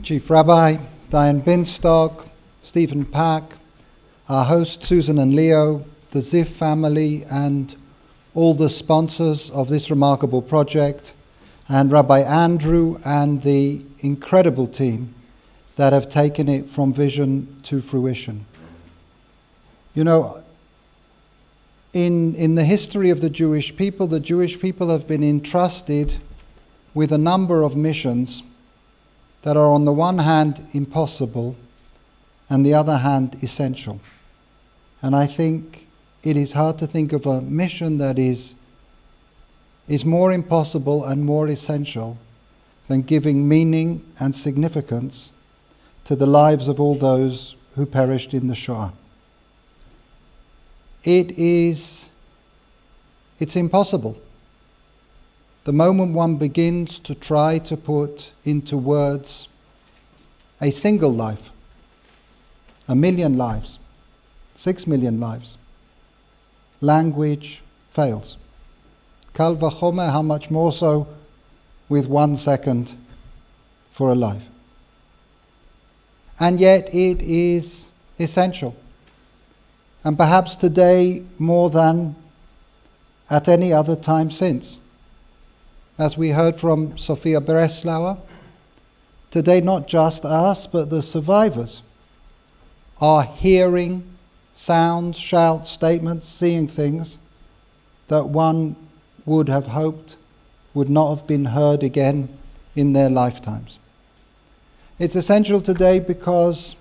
Chief Rabbi, Diane Binstock, Stephen Pack, our host Susan and Leo, the Ziff family, and all the sponsors of this remarkable project, and Rabbi Andrew and the incredible team that have taken it from vision to fruition. You know, in the history of the Jewish people have been entrusted with a number of missions that are on the one hand impossible and the other hand essential. And I think it is hard to think of a mission that is more impossible and more essential than giving meaning and significance to the lives of all those who perished in the Shoah. It's impossible. The moment one begins to try to put into words a single life, 1 million lives, 6 million lives, language fails. Kal vachomer, how much more so with 1 second for a life. And yet it is essential. And perhaps today more than at any other time since. As we heard from Sophia Breslauer, today not just us, but the survivors are hearing sounds, shouts, statements, seeing things that one would have hoped would not have been heard again in their lifetimes. It's essential today because,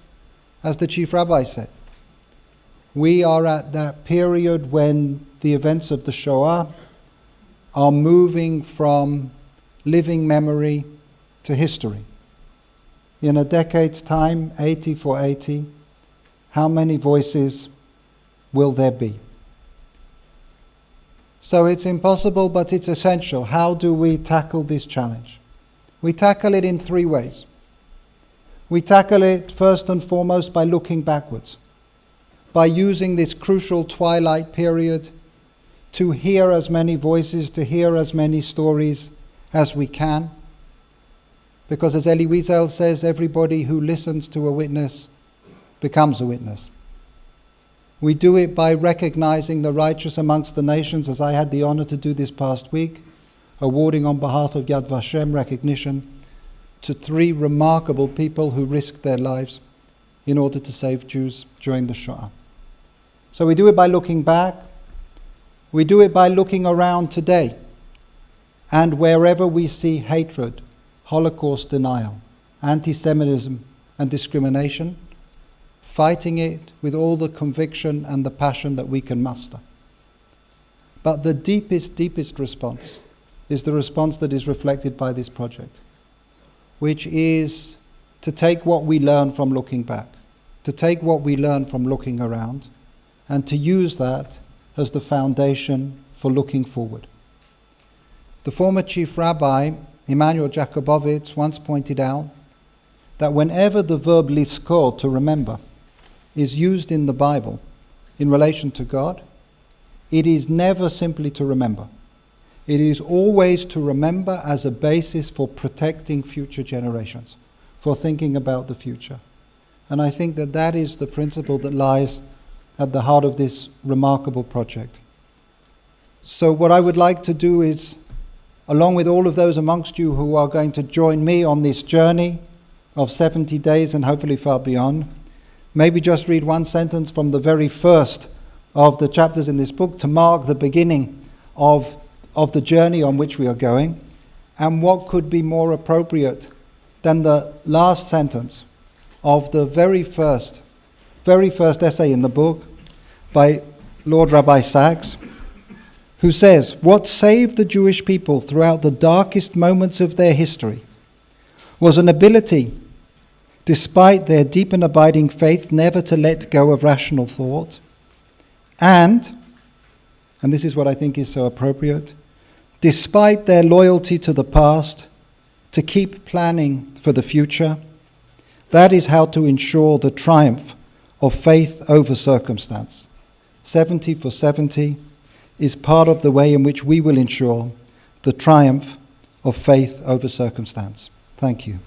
as the Chief Rabbi said, we are at that period when the events of the Shoah are moving from living memory to history. In a decade's time, 80 for 80, how many voices will there be? So it's impossible, but it's essential. How do we tackle this challenge? We tackle it in 3 ways. We tackle it first and foremost by looking backwards, by using this crucial twilight period to hear as many voices, to hear as many stories as we can. Because as Elie Wiesel says, everybody who listens to a witness becomes a witness. We do it by recognizing the righteous amongst the nations, as I had the honor to do this past week, awarding on behalf of Yad Vashem recognition to 3 remarkable people who risked their lives in order to save Jews during the Shoah. So we do it by looking back. We do it by looking around today, and wherever we see hatred, Holocaust denial, anti-Semitism and discrimination, fighting it with all the conviction and the passion that we can muster. But the deepest response is the response that is reflected by this project, which is to take what we learn from looking back, to take what we learn from looking around, and to use that as the foundation for looking forward. The former Chief Rabbi, Immanuel Jakubowicz, once pointed out that whenever the verb lizkor, to remember, is used in the Bible in relation to God, it is never simply to remember. It is always to remember as a basis for protecting future generations, for thinking about the future. And I think that that is the principle that lies at the heart of this remarkable project. So what I would like to do is, along with all of those amongst you who are going to join me on this journey of 70 days and hopefully far beyond, maybe just read 1 sentence from the very first of the chapters in this book to mark the beginning of the journey on which we are going. And what could be more appropriate than the last sentence of the very first essay in the book by Lord Rabbi Sachs, who says, "What saved the Jewish people throughout the darkest moments of their history was an ability, despite their deep and abiding faith, never to let go of rational thought, and this is what I think is so appropriate, despite their loyalty to the past, to keep planning for the future. That is how to ensure the triumph of faith over circumstance. 70 for 70 is part of the way in which we will ensure the triumph of faith over circumstance." Thank you.